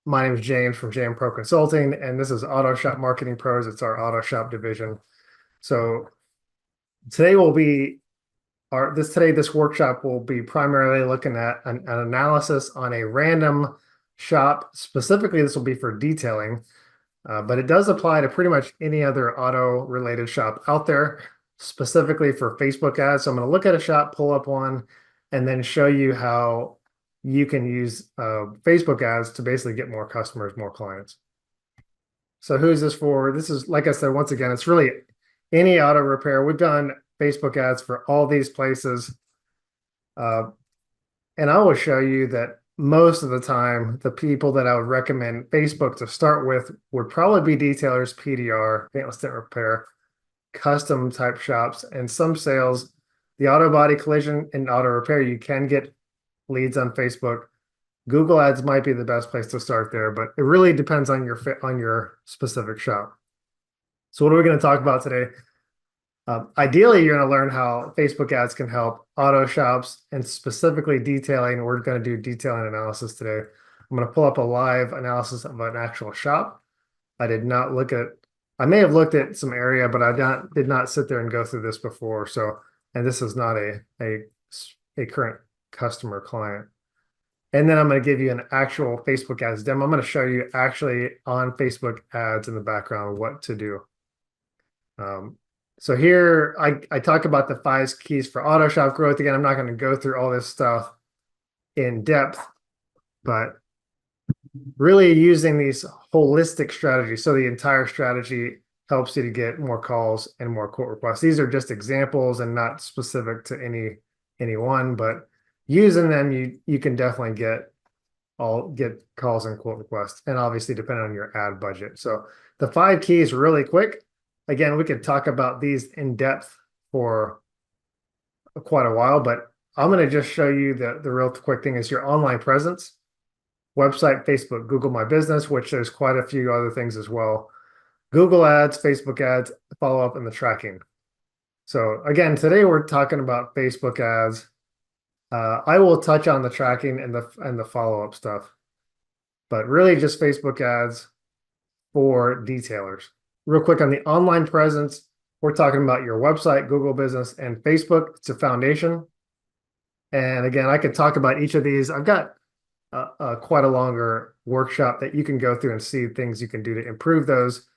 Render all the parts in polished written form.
My name is James from JM Pro Consulting, and this is Auto Shop Marketing Pros. It's our Auto Shop division. So today will be this workshop will be primarily looking at an analysis on a random shop. Specifically, this will be for detailing, but it does apply to pretty much any other auto related shop out there, specifically for Facebook ads. So I'm going to look at a shop, pull up one, and then show you how you can use Facebook ads to basically get more customers, more clients. So who's this for? This is, like I said, once again, it's really any auto repair. We've done Facebook ads for all these places. And I will show you that most of the time, the people that I would recommend Facebook to start with would probably be detailers, PDR, paintless dent repair, custom type shops, and some sales. The auto body collision and auto repair, you can get leads on Facebook. Google ads might be the best place to start there, but it really depends on your specific shop. So what are we going to talk about today? Ideally, you're going to learn how Facebook ads can help auto shops and specifically detailing. We're going to do detailing analysis today. I'm going to pull up a live analysis of an actual shop. I may have looked at some area, but I did not sit there and go through this before. So, and this is not a current customer client. And then I'm going to give you an actual Facebook ads demo. I'm going to show you actually on Facebook ads in the background what to do. So here I talk about the 5 keys for auto shop growth. Again, I'm not going to go through all this stuff in depth, but really using these holistic strategies. So the entire strategy helps you to get more calls and more quote requests. These are just examples and not specific to any one, but using them, you can definitely get calls and quote requests, and obviously depending on your ad budget. So the 5 keys really quick. Again, we could talk about these in depth for quite a while, but I'm going to just show you the real quick thing is your online presence, website, Facebook, Google My Business, which there's quite a few other things as well. Google ads, Facebook ads, follow up, and the tracking. So again, today we're talking about Facebook ads. I will touch on the tracking and the follow-up stuff, but really just Facebook ads for detailers. Real quick on the online presence, we're talking about your website, Google Business, and Facebook. It's a foundation. And again, I could talk about each of these. I've got quite a longer workshop that you can go through and see things you can do to improve those.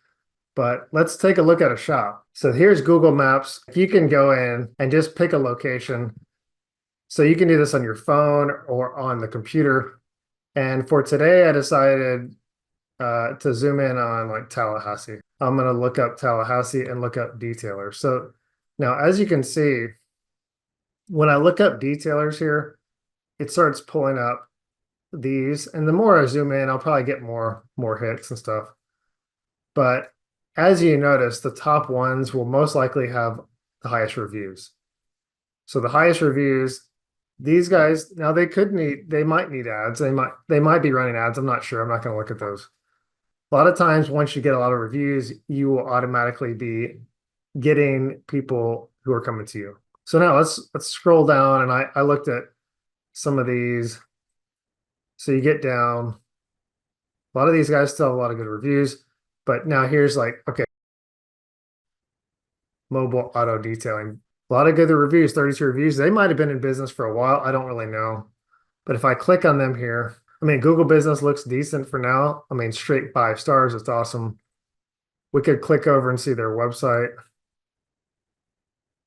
But let's take a look at a shop. So here's Google Maps. If you can go in and just pick a location. So you can do this on your phone or on the computer. And for today, I decided to zoom in on like Tallahassee. I'm going to look up Tallahassee and look up detailers. So now, as you can see, when I look up detailers here, it starts pulling up these. And the more I zoom in, I'll probably get more hits and stuff. But as you notice, the top ones will most likely have the highest reviews. So the highest reviews, these guys, now they might need ads. They might be running ads. I'm not sure. I'm not going to look at those. A lot of times, once you get a lot of reviews, you will automatically be getting people who are coming to you. So now let's scroll down, and I looked at some of these. So you get down. A lot of these guys still have a lot of good reviews, but now here's like, okay, mobile auto detailing. A lot of good reviews, 32 reviews. They might have been in business for a while. I don't really know. But if I click on them here, I mean, Google Business looks decent for now. I mean, straight 5 stars. It's awesome. We could click over and see their website.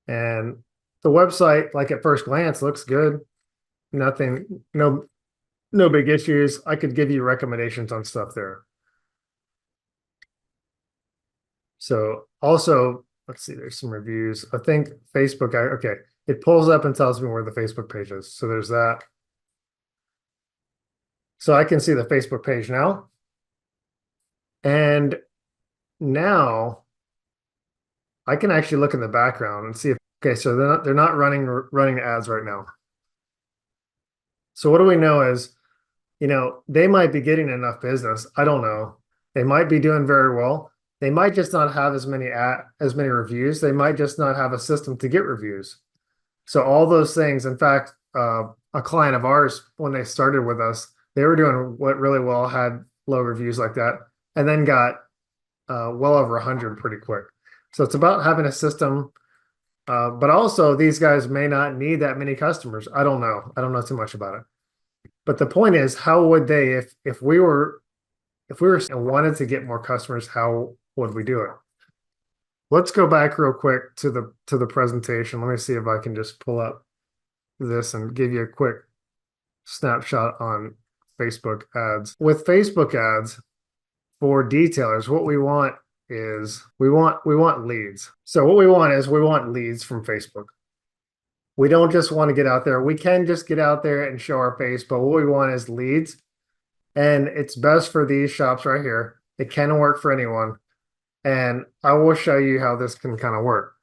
And the website, like at first glance, looks good. Nothing, no big issues. I could give you recommendations on stuff there. So also, let's see, there's some reviews. I think Facebook, okay, it pulls up and tells me where the Facebook page is. So there's that. So I can see the Facebook page now. And now I can actually look in the background and see if, okay, so they're not running ads right now. So what do we know is, they might be getting enough business. I don't know. They might be doing very well. They might just not have as many reviews. They might just not have a system to get reviews. So all those things, in fact, a client of ours, when they started with us, they were doing really well, had low reviews like that, and then got well over 100 pretty quick. So it's about having a system, but also these guys may not need that many customers. I don't know. I don't know too much about it. But the point is, how would they, if we were and wanted to get more customers, how would we do it? Let's go back real quick to the presentation. Let me see if I can just pull up this and give you a quick snapshot on Facebook ads. With Facebook ads for detailers, what we want is we want leads. So what we want is we want leads from Facebook. We don't just want to get out there. We can just get out there and show our face, but what we want is leads. And it's best for these shops right here. It can work for anyone. And I will show you how this can kind of work.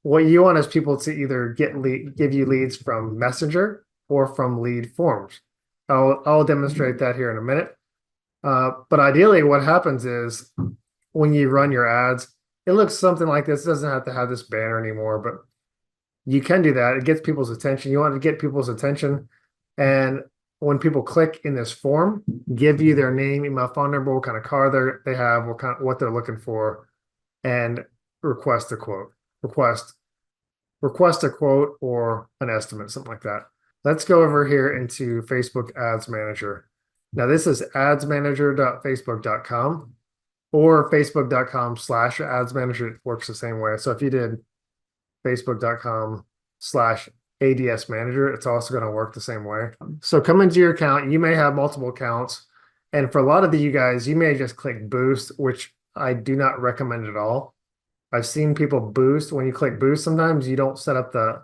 What you want is people to either give you leads from Messenger or from lead forms. I'll demonstrate that here in a minute. But ideally, what happens is when you run your ads, it looks something like this. It doesn't have to have this banner anymore, but you can do that. It gets people's attention. You want to get people's attention. And when people click in this form, give you their name, email, phone number, what kind of car they have, what they're looking for, and request a quote. Request a quote or an estimate, something like that. Let's go over here into Facebook Ads Manager. Now this is adsmanager.facebook.com or facebook.com/ads manager. It works the same way. So if you did facebook.com/ADS manager, it's also going to work the same way. So come into your account. You may have multiple accounts. And for a lot of you guys, you may just click boost, which I do not recommend at all. I've seen people boost. When you click boost, sometimes you don't set up the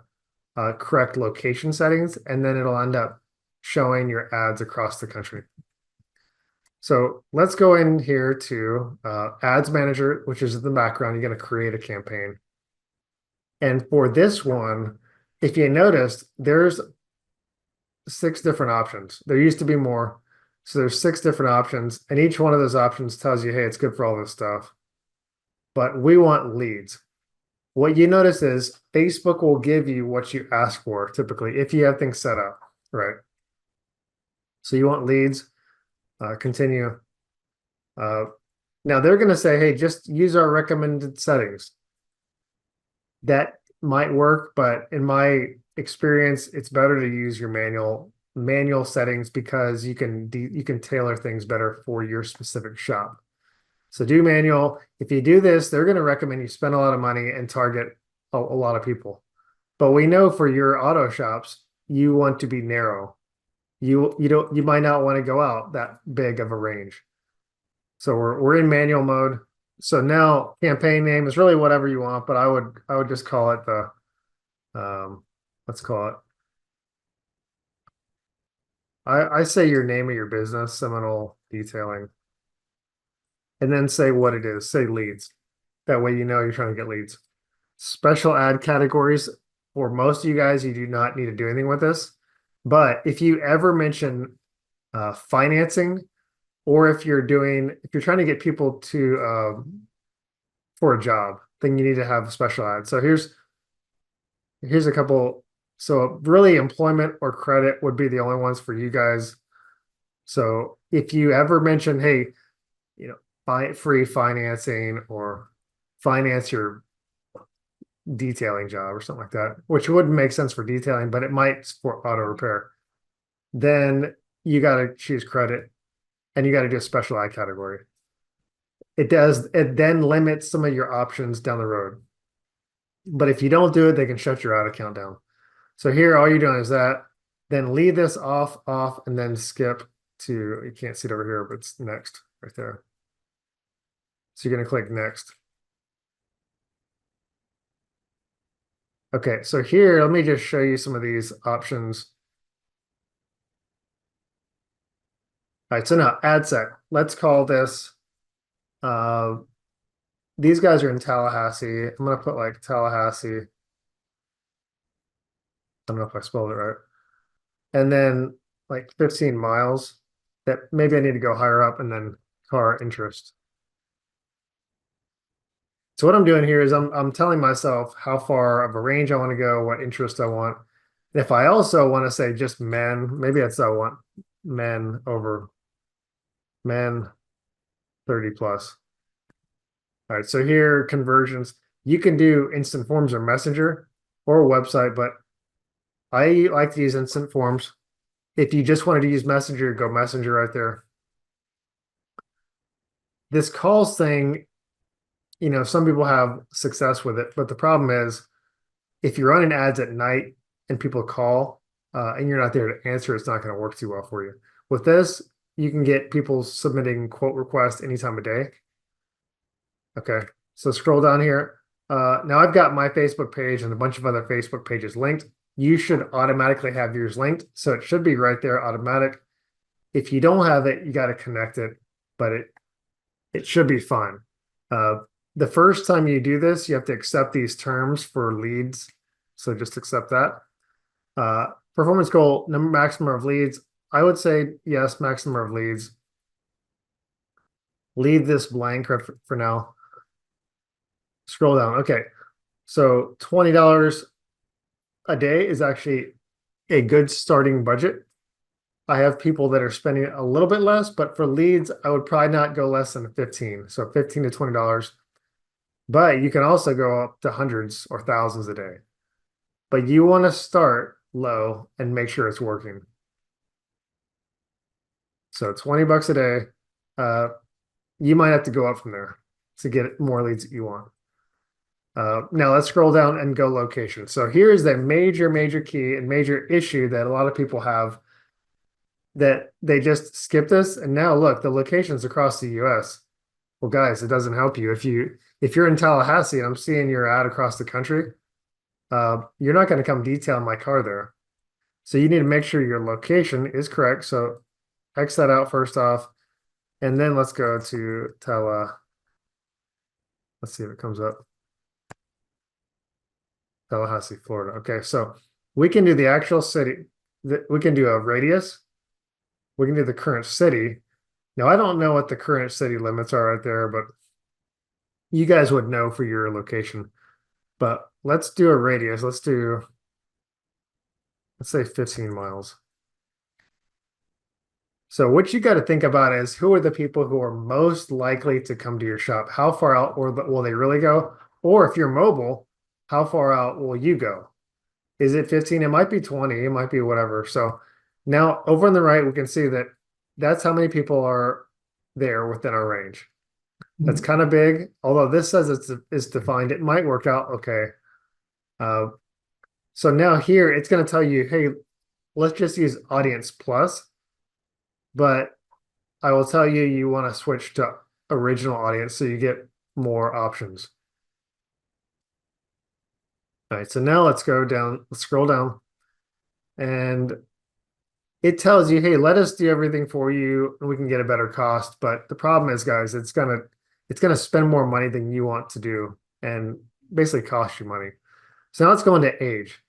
correct location settings, and then it'll end up showing your ads across the country. So let's go in here to Ads Manager, which is in the background. You're going to create a campaign. And for this one, if you noticed, there's 6 different options. There used to be more. So there's 6 different options, and each one of those options tells you, hey, it's good for all this stuff. But we want leads. What you notice is Facebook will give you what you ask for, typically, if you have things set up, right? So you want leads, continue. Now they're going to say, hey, just use our recommended settings. That might work, but in my experience, it's better to use your manual settings because you can tailor things better for your specific shop. So do manual. If you do this, they're going to recommend you spend a lot of money and target a lot of people. But we know for your auto shops, you want to be narrow. You might not want to go out that big of a range. So we're in manual mode. So now campaign name is really whatever you want, but I would just call it let's call it. I say your name of your business, Seminole Detailing. And then say what it is, say leads. That way you know you're trying to get leads. Special ad categories, for most of you guys, you do not need to do anything with this. But if you ever mention financing, or if you're trying to get people to for a job, then you need to have a special ad. So here's a couple. So really employment or credit would be the only ones for you guys. So if you ever mention, hey, free financing or finance your detailing job or something like that, which wouldn't make sense for detailing, but it might for auto repair, then you got to choose credit and you got to do a special ad category. It then limits some of your options down the road. But if you don't do it, they can shut your ad account down. So here, all you're doing is that, then leave this off, and then skip to, you can't see it over here, but it's next right there. So you're going to click next. Okay, so here, let me just show you some of these options. All right, so now ad set. Let's call this, these guys are in Tallahassee. I'm going to put like Tallahassee. I don't know if I spelled it right. And then like 15 miles. That maybe I need to go higher up, and then car interest. So what I'm doing here is I'm telling myself how far of a range I want to go, what interest I want. And if I also want to say just men, maybe that's I want men over men 30 plus. All right, so here conversions. You can do instant forms or messenger or a website, but I like to use instant forms. If you just wanted to use messenger, go messenger right there. This calls thing, some people have success with it, but the problem is if you're running ads at night and people call and you're not there to answer, it's not going to work too well for you. With this, you can get people submitting quote requests any time of day. Okay, so scroll down here. Now I've got my Facebook page and a bunch of other Facebook pages linked. You should automatically have yours linked, so it should be right there, automatic. If you don't have it, you got to connect it, but it should be fine. The first time you do this, you have to accept these terms for leads. So just accept that. Performance goal, maximum of leads. I would say yes, maximum of leads. Leave this blank for now. Scroll down. Okay. So $20 a day is actually a good starting budget. I have people that are spending a little bit less, but for leads, I would probably not go less than 15. So 15 to $20. But you can also go up to hundreds or thousands a day. But you want to start low and make sure it's working. So 20 bucks a day. You might have to go up from there to get more leads that you want. Now let's scroll down and go location. So here's the major key and major issue that a lot of people have, that they just skip this. And now look, the locations across the US. Well, guys, it doesn't help you. If you're in Tallahassee and I'm seeing your ad across the country, you're not going to come detail my car there. So you need to make sure your location is correct. So X that out first off. And then let's go to let's see if it comes up. Tallahassee, Florida. Okay, so we can do the actual city. We can do a radius. We can do the current city. Now, I don't know what the current city limits are right there, but you guys would know for your location. But let's do a radius. Let's say 15 miles. So what you got to think about is who are the people who are most likely to come to your shop? How far out will they really go? Or if you're mobile, how far out will you go? Is it 15? It might be 20. It might be whatever. So now over on the right, we can see that that's how many people are there within our range. That's kind of big. Although this says it's defined, it might work out okay. So now here, it's going to tell you, hey, let's just use audience plus. But I will tell you, you want to switch to original audience so you get more options. All right, so now let's go down, let's scroll down. And it tells you, hey, let us do everything for you and we can get a better cost. But the problem is, guys, it's gonna spend more money than you want to do and basically cost you money. So now let's go into age.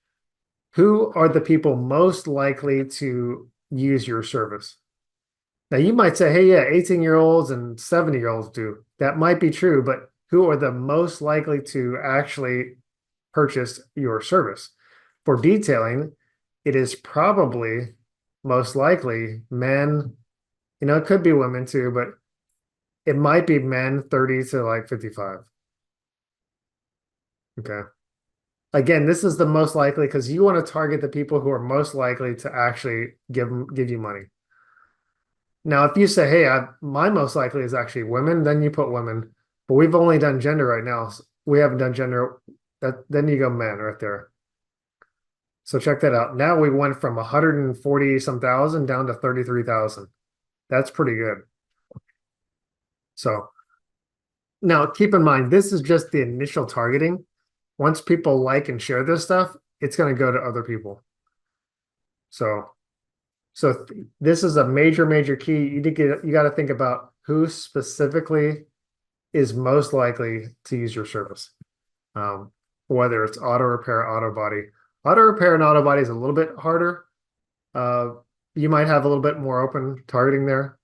Who are the people most likely to use your service? Now you might say, hey, yeah, 18-year-olds and 70-year-olds do. That might be true, but who are the most likely to actually purchase your service? For detailing, it is probably most likely men, it could be women too, but it might be men 30 to like 55. Okay. Again, this is the most likely because you want to target the people who are most likely to actually give you money. Now, if you say, hey, my most likely is actually women, then you put women. But we've only done gender right now. So we haven't done gender. Then you go men right there. So check that out. Now we went from 140 some thousand down to 33,000. That's pretty good. So now keep in mind, this is just the initial targeting. Once people like and share this stuff, it's going to go to other people. So this is a major key. You got to think about who specifically is most likely to use your service. Whether it's auto repair, auto body. Auto repair and auto body is a little bit harder. You might have a little bit more open targeting there.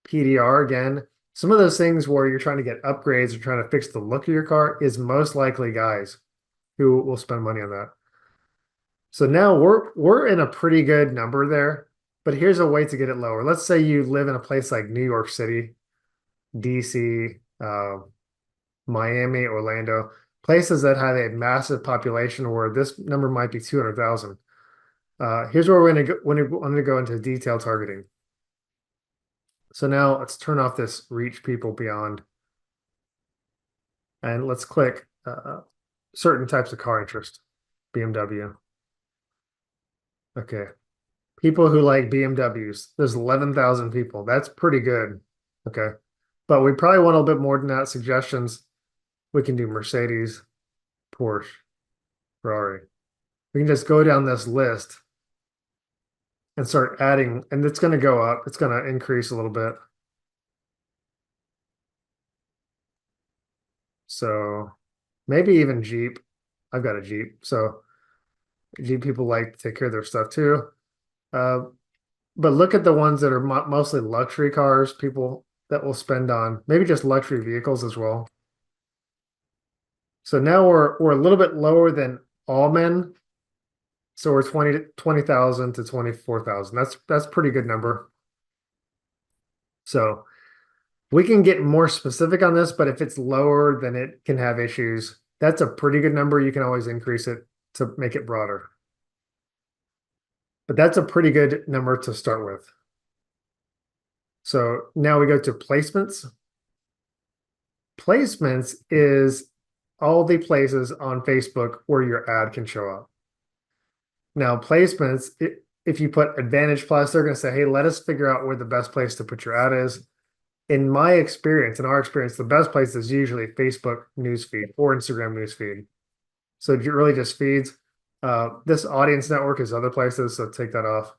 PDR, again, some of those things where you're trying to get upgrades or trying to fix the look of your car is most likely guys who will spend money on that. So now we're in a pretty good number there. But here's a way to get it lower. Let's say you live in a place like New York City, DC, Miami, Orlando, places that have a massive population where this number might be 200,000. Here's where we're going to go, when we're going to go into detail targeting. So now let's turn off this reach people beyond, and let's click certain types of car interest, BMW. Okay. People who like BMWs. There's 11,000 people. That's pretty good. Okay. But we probably want a little bit more than that. Suggestions. We can do Mercedes, Porsche, Ferrari. We can just go down this list and start adding, and it's going to go up. It's going to increase a little bit. So maybe even Jeep. I've got a Jeep. So Jeep people like to take care of their stuff too. Uh, but look at the ones that are mostly luxury cars, people that will spend on maybe just luxury vehicles as well. So now we're a little bit lower than all men. So we're 20,000 to 24,000. That's pretty good number. So we can get more specific on this, but if it's lower, then it can have issues. That's a pretty good number. You can always increase it to make it broader. But that's a pretty good number to start with. So now we go to placements. Placements is all the places on Facebook where your ad can show up. Now, placements, if you put Advantage Plus, they're going to say, hey, let us figure out where the best place to put your ad is. In my experience, in our experience, the best place is usually Facebook newsfeed or Instagram newsfeed. So it really just feeds. This audience network is other places, so take that off.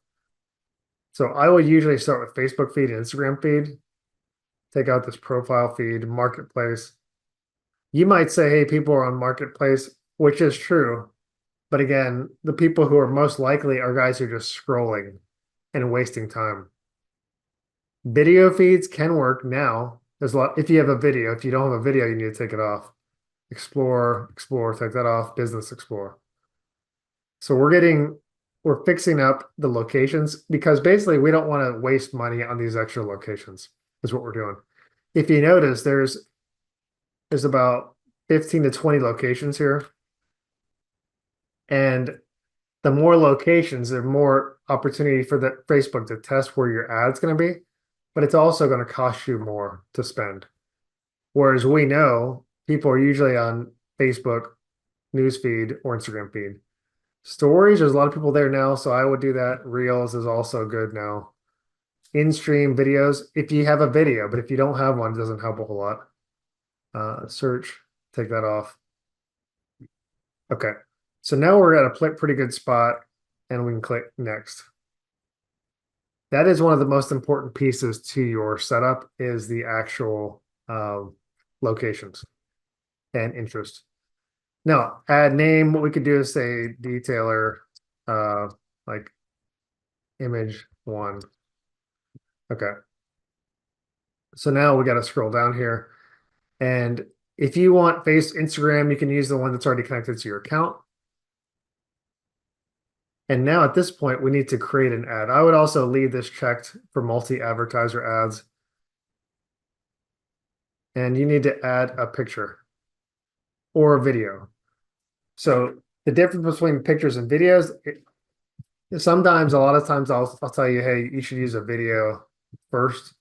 So I would usually start with Facebook feed and Instagram feed. Take out this profile feed, marketplace. You might say, hey, people are on marketplace, which is true. But again, the people who are most likely are guys who are just scrolling and wasting time. Video feeds can work now. There's a lot. If you have a video, if you don't have a video, you need to take it off. Explore, take that off. Business Explore. So we're fixing up the locations because basically we don't want to waste money on these extra locations is what we're doing. If you notice, there's about 15 to 20 locations here. And the more locations, the more opportunity for the Facebook to test where your ad's going to be, but it's also going to cost you more to spend. Whereas we know people are usually on Facebook newsfeed or Instagram feed. Stories, there's a lot of people there now, so I would do that. Reels is also good now. In-stream videos, if you have a video, but if you don't have one, it doesn't help a whole lot. Search, take that off. Okay, so now we're at a pretty good spot, and we can click next. That is one of the most important pieces to your setup is the actual locations and interest. Now, add name, what we could do is say detailer, like image one. Okay. So now we got to scroll down here. And if you want Instagram, you can use the one that's already connected to your account. And now at this point, we need to create an ad. I would also leave this checked for multi-advertiser ads. And you need to add a picture or a video. So the difference between pictures and videos, sometimes, a lot of times I'll tell you, hey, you should use a video first.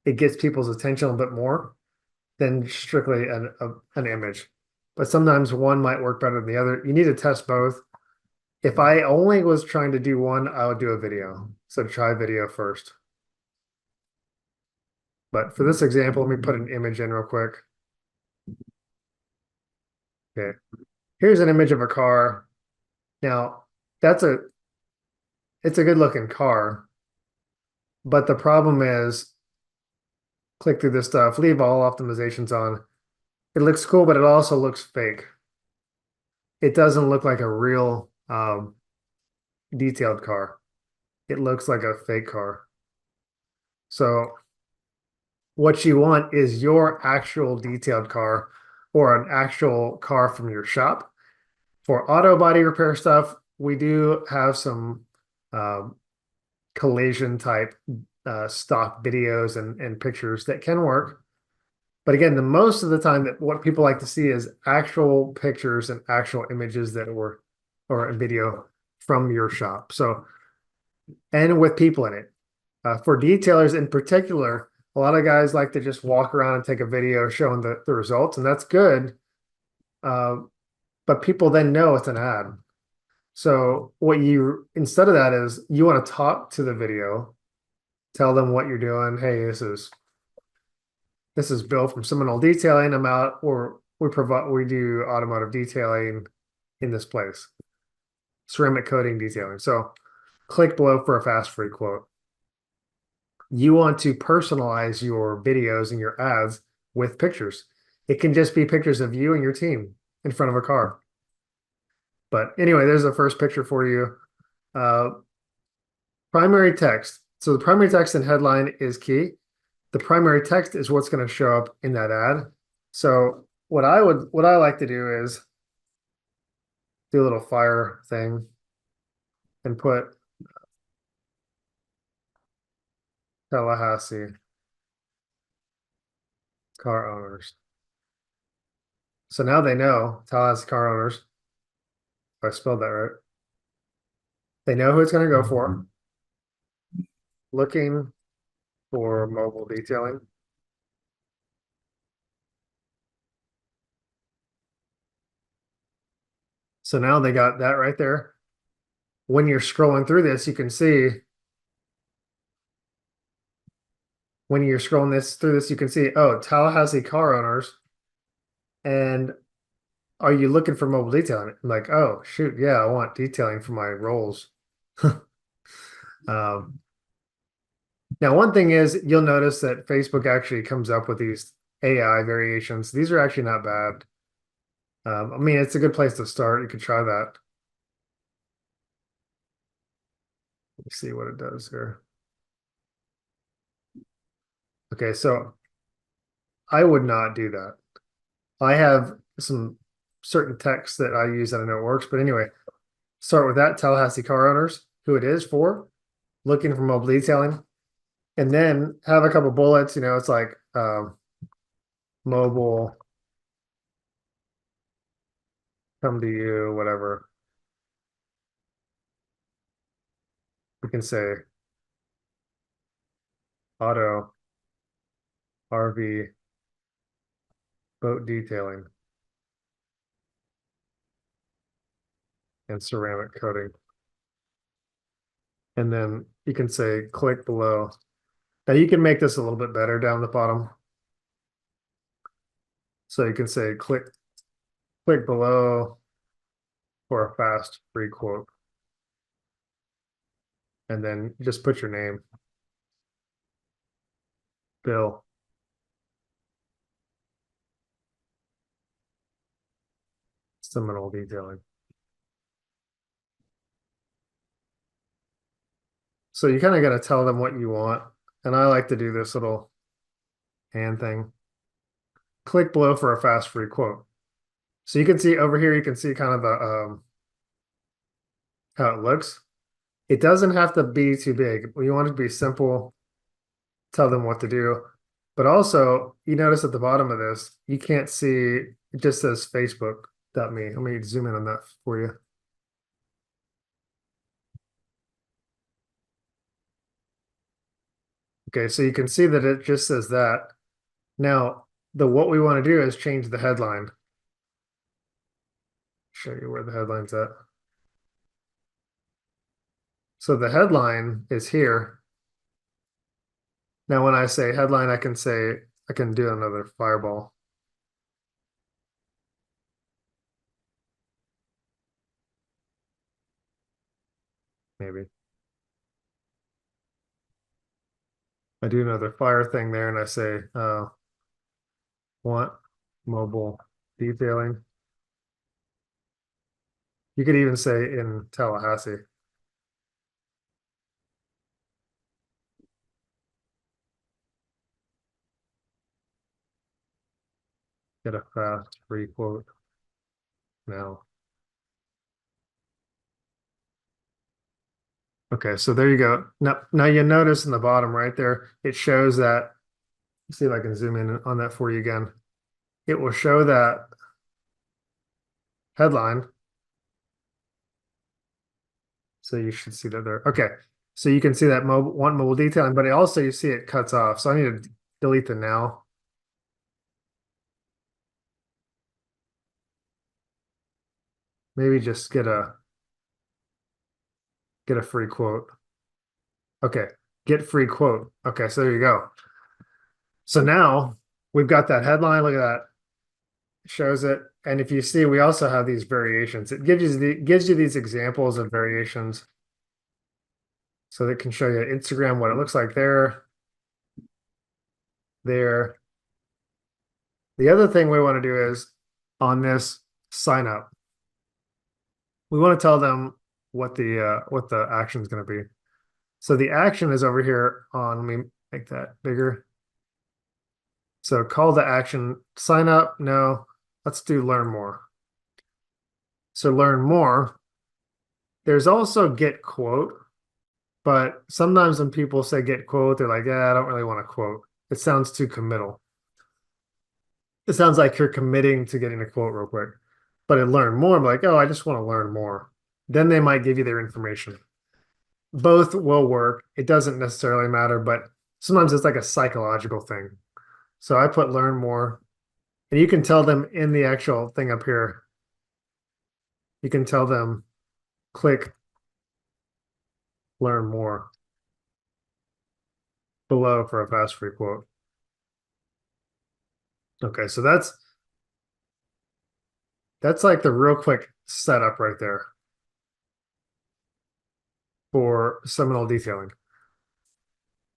It gets people's attention a bit more than strictly an image. But sometimes one might work better than the other. You need to test both. If I only was trying to do one, I would do a video. So try video first. But for this example, let me put an image in real quick. Okay. Here's an image of a car. Now, it's a good looking car. But the problem is, click through this stuff, leave all optimizations on. It looks cool, but it also looks fake. It doesn't look like a real detailed car. It looks like a fake car. So what you want is your actual detailed car or an actual car from your shop. For auto body repair stuff, we do have some collision type stock videos and pictures that can work. But again, the most of the time that what people like to see is actual pictures and actual images that were or a video from your shop. So and with people in it. For detailers in particular, a lot of guys like to just walk around and take a video showing the results, and that's good. Uh, but people then know it's an ad. So what you instead of that is you want to talk to the video, tell them what you're doing. Hey, this is Bill from Seminole Detailing. I'm out, or we do automotive detailing in this place, ceramic coating detailing. So click below for a fast free quote. You want to personalize your videos and your ads with pictures. It can just be pictures of you and your team in front of a car. But anyway, there's the first picture for you. Uh, primary text. So the primary text and headline is key. The primary text is what's going to show up in that ad. So what I like to do is do a little fire thing and put Tallahassee car owners. So now they know Tallahassee car owners. If I spelled that right. They know who it's going to go for. Looking for mobile detailing. So now they got that right there. When you're scrolling through this, you can see when you're scrolling this through this, you can see, oh, Tallahassee car owners. And are you looking for mobile detailing? I'm like, oh, shoot, yeah, I want detailing for my rolls. Um, now, one thing is you'll notice that Facebook actually comes up with these AI variations. These are actually not bad. I mean, it's a good place to start. You could try that. Let me see what it does here. Okay, so I would not do that. I have some certain text that I use that I know it works. But anyway, start with that Tallahassee car owners, who it is for, looking for mobile detailing, and then have a couple bullets. You know, it's like mobile, come to you, whatever. We can say auto, RV, boat detailing, and ceramic coating. And then you can say click below. Now you can make this a little bit better down the bottom. So you can say click below for a fast free quote. And then just put your name, Bill. Seminole detailing. So you kind of got to tell them what you want. And I like to do this little hand thing. Click below for a fast free quote. So you can see over here, you can see kind of the how it looks. It doesn't have to be too big. You want it to be simple, tell them what to do. But also, you notice at the bottom of this, you can't see, it just says Facebook.me. Let me zoom in on that for you. Okay, so you can see that it just says that. Now, what we want to do is change the headline. Show you where the headline's at. So the headline is here. Now, when I say headline, I can do another fireball. Maybe. I do another fire thing there and I say, want mobile detailing. You could even say in Tallahassee. Get a fast free quote now. Okay, so there you go. Now you notice in the bottom right there, it shows that, see if I can zoom in on that for you again. It will show that headline. So you should see that there. Okay. So you can see that mobile detailing, but also you see it cuts off. So I need to delete the now. Maybe just get a free quote. Okay. Get free quote. Okay, so there you go. So now we've got that headline. Look at that. Shows it. And if you see, we also have these variations. It gives you these examples of variations. So that can show you Instagram what it looks like there. There. The other thing we want to do is on this sign up, we want to tell them what the action is going to be. So the action is over here on, let me make that bigger. So call to action, sign up. No, let's do learn more. So learn more. There's also get quote, but sometimes when people say get quote, they're like, yeah, I don't really want to quote. It sounds too committal. It sounds like you're committing to getting a quote real quick. But in learn more, I'm like, oh, I just want to learn more. Then they might give you their information. Both will work. It doesn't necessarily matter, but sometimes it's like a psychological thing. So I put learn more, and you can tell them in the actual thing up here, you can tell them click learn more below for a fast free quote. Okay, so that's like the real quick setup right there for Seminole detailing.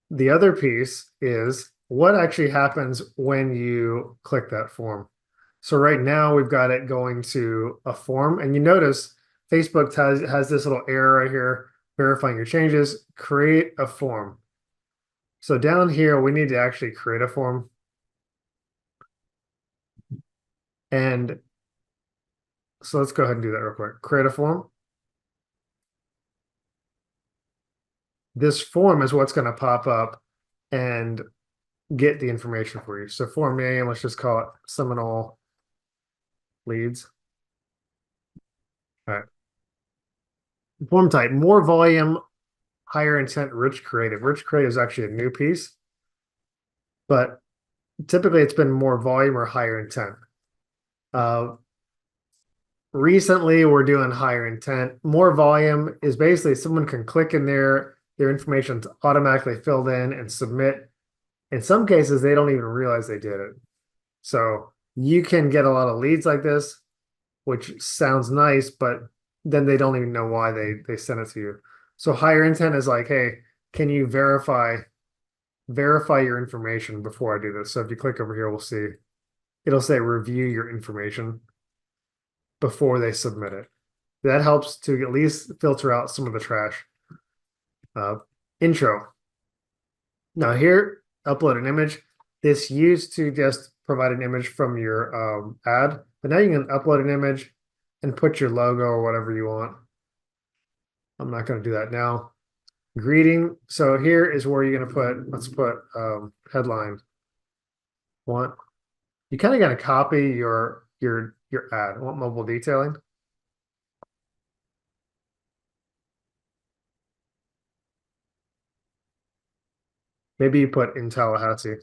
The other piece is what actually happens when you click that form. So right now we've got it going to a form, and you notice Facebook has this little error right here, verifying your changes, create a form. So down here, we need to actually create a form. And so let's go ahead and do that real quick. Create a form. This form is what's going to pop up and get the information for you. So form name, let's just call it Seminole leads. All right. Form type, more volume, higher intent, rich creative. Rich creative is actually a new piece, but typically it's been more volume or higher intent. Recently, we're doing higher intent. More volume is basically someone can click in there, their information's automatically filled in and submit. In some cases, they don't even realize they did it. So you can get a lot of leads like this, which sounds nice, but then they don't even know why they sent it to you. So higher intent is like, hey, can you verify your information before I do this? So if you click over here, we'll see it'll say review your information before they submit it. That helps to at least filter out some of the trash. Intro. Now here, upload an image. This used to just provide an image from your ad, but now you can upload an image and put your logo or whatever you want. I'm not going to do that now. Greeting. So here is where you're going to put, let's put headline. Want you kind of got to copy your ad. Want mobile detailing? Maybe you put in Tallahassee.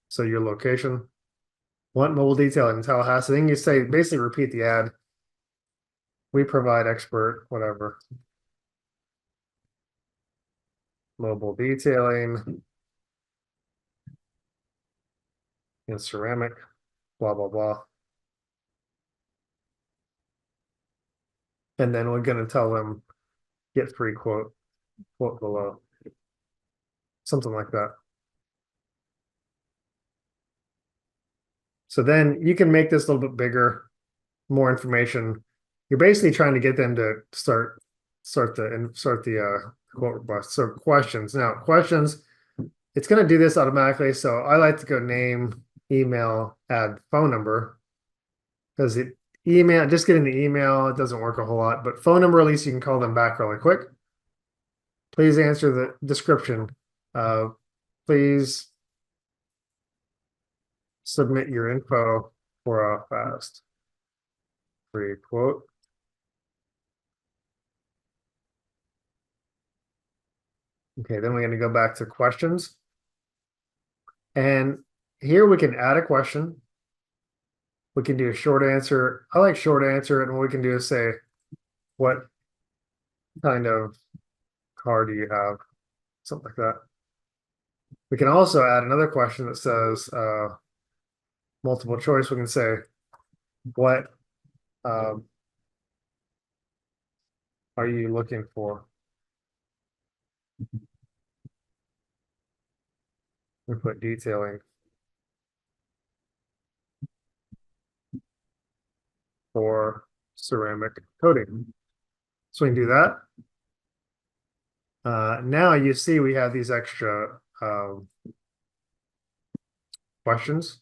So your location. Want mobile detailing in Tallahassee. Then you say basically repeat the ad. We provide expert, whatever. Mobile detailing in ceramic, blah, blah, blah. And then we're going to tell them get free quote below. Something like that. So then you can make this a little bit bigger, more information. You're basically trying to get them to start the quote request. So questions. Now questions, it's going to do this automatically. So I like to go name, email, add phone number because email, just getting the email, it doesn't work a whole lot, but phone number, at least you can call them back really quick. Please answer the description. Uh, please submit your info for a fast free quote. Okay, then we're going to go back to questions. And here we can add a question. We can do a short answer. I like short answer, and what we can do is say, what kind of car do you have? Something like that. We can also add another question that says multiple choice. We can say, what um, are you looking for? We put detailing for ceramic coating. So we can do that. Now you see we have these extra questions.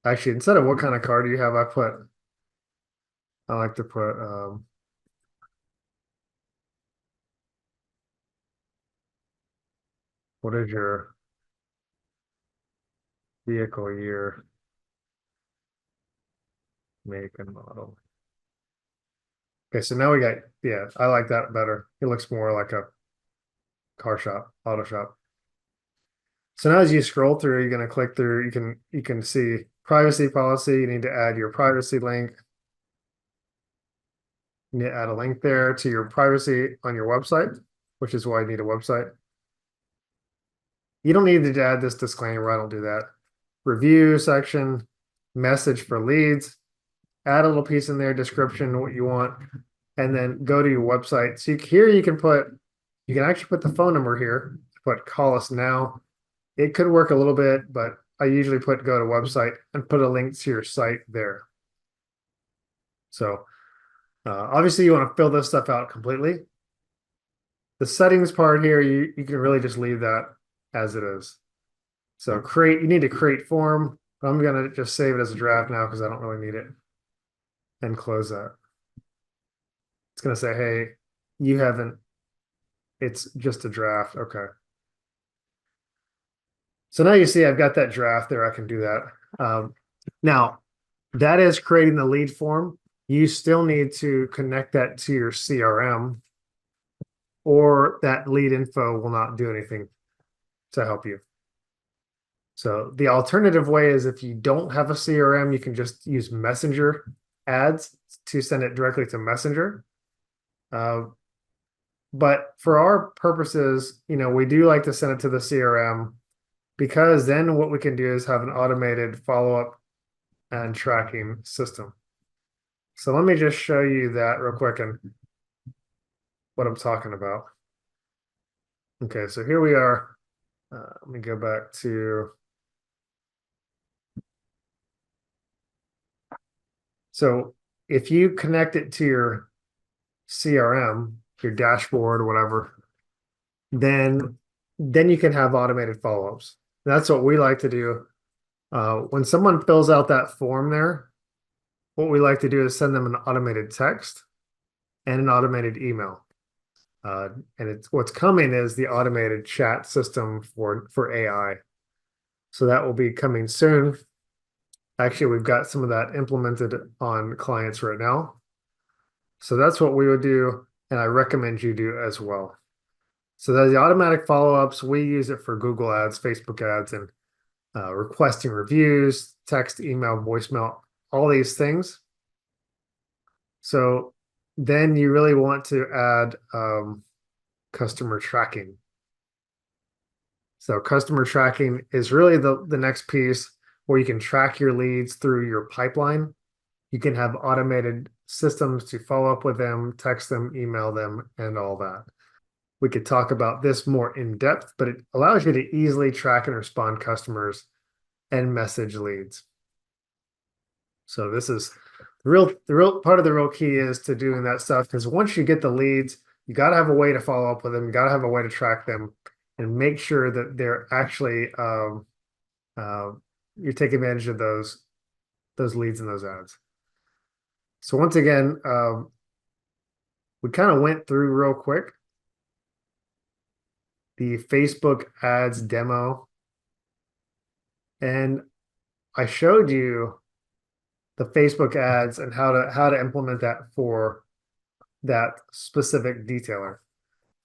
Actually, instead of what kind of car do you have, I like to put what is your vehicle year, make, and model? Okay, so now we got, yeah, I like that better. It looks more like a car shop, auto shop. So now as you scroll through, you're going to click through, you can see privacy policy. You need to add your privacy link. You need to add a link there to your privacy on your website, which is why you need a website. You don't need to add this disclaimer. I don't do that. Review section, message for leads, add a little piece in there, description, what you want, and then go to your website. So here you can actually put the phone number here, put call us now. It could work a little bit, but I usually put go to website and put a link to your site there. So obviously you want to fill this stuff out completely. The settings part here, you can really just leave that as it is. So you need to create form. I'm going to just save it as a draft now because I don't really need it. And close that. It's going to say, hey, you haven't, it's just a draft. Okay. So now you see I've got that draft there. I can do that. Now, that is creating the lead form. You still need to connect that to your CRM, or that lead info will not do anything to help you. So the alternative way is if you don't have a CRM, you can just use Messenger ads to send it directly to Messenger. But for our purposes, we do like to send it to the CRM, because then what we can do is have an automated follow-up and tracking system. So let me just show you that real quick and what I'm talking about. Okay, so here we are. Let me go back to. So if you connect it to your CRM, your dashboard or whatever, then you can have automated follow-ups. That's what we like to do. When someone fills out that form there, what we like to do is send them an automated text and an automated email. And what's coming is the automated chat system for AI. So that will be coming soon. Actually, we've got some of that implemented on clients right now. So that's what we would do, and I recommend you do as well. So there's the automatic follow-ups. We use it for Google ads, Facebook ads, and requesting reviews, text, email, voicemail, all these things. So then you really want to add customer tracking. So customer tracking is really the next piece where you can track your leads through your pipeline. You can have automated systems to follow up with them, text them, email them, and all that. We could talk about this more in depth, but it allows you to easily track and respond customers and message leads. So this is the real part of the real key is to doing that stuff, because once you get the leads, you got to have a way to follow up with them. You got to have a way to track them and make sure that they're actually you're taking advantage of those those leads and those ads. So once again, we kind of went through real quick the Facebook ads demo, and I showed you the Facebook ads and how to implement that for that specific detailer.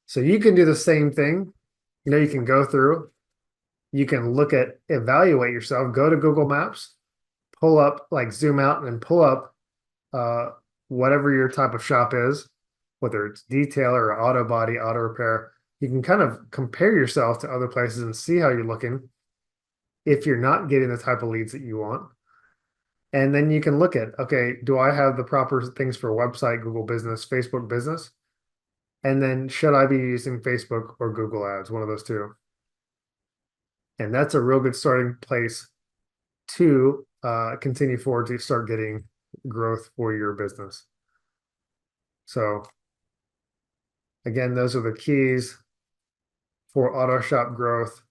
So you can do the same thing. You know, you can go through, you can look at, evaluate yourself, go to Google Maps, pull up, like zoom out and pull up uh, whatever your type of shop is, whether it's detailer or auto body, auto repair. You can kind of compare yourself to other places and see how you're looking if you're not getting the type of leads that you want. And then you can look at, okay, do I have the proper things for website, Google Business, Facebook Business? And then should I be using Facebook or Google Ads, one of those two? And that's a real good starting place to continue forward to start getting growth for your business. So again, those are the keys for auto shop growth.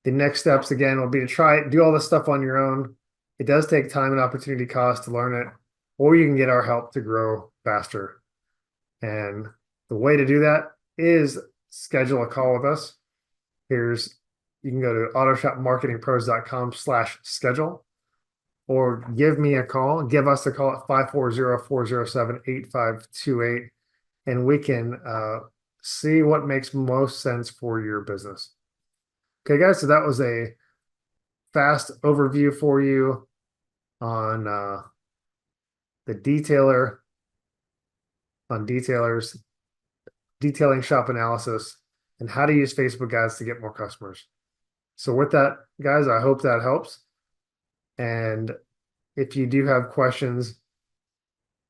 The next steps again will be to try do all this stuff on your own. It does take time and opportunity cost to learn it, or you can get our help to grow faster. And the way to do that is schedule a call with us. You can go to autoshopmarketingpros.com/schedule, or give me a call, give us a call at 540-407-8528, and we can see what makes most sense for your business. Okay, guys, so that was a fast overview for you on the detailer, on detailers, detailing shop analysis, and how to use Facebook ads to get more customers. So with that, guys, I hope that helps. And if you do have questions,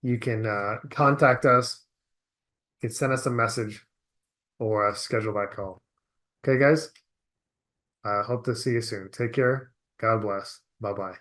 you can contact us. You can send us a message or schedule that call. Okay, guys? I hope to see you soon. Take care. God bless. Bye-bye.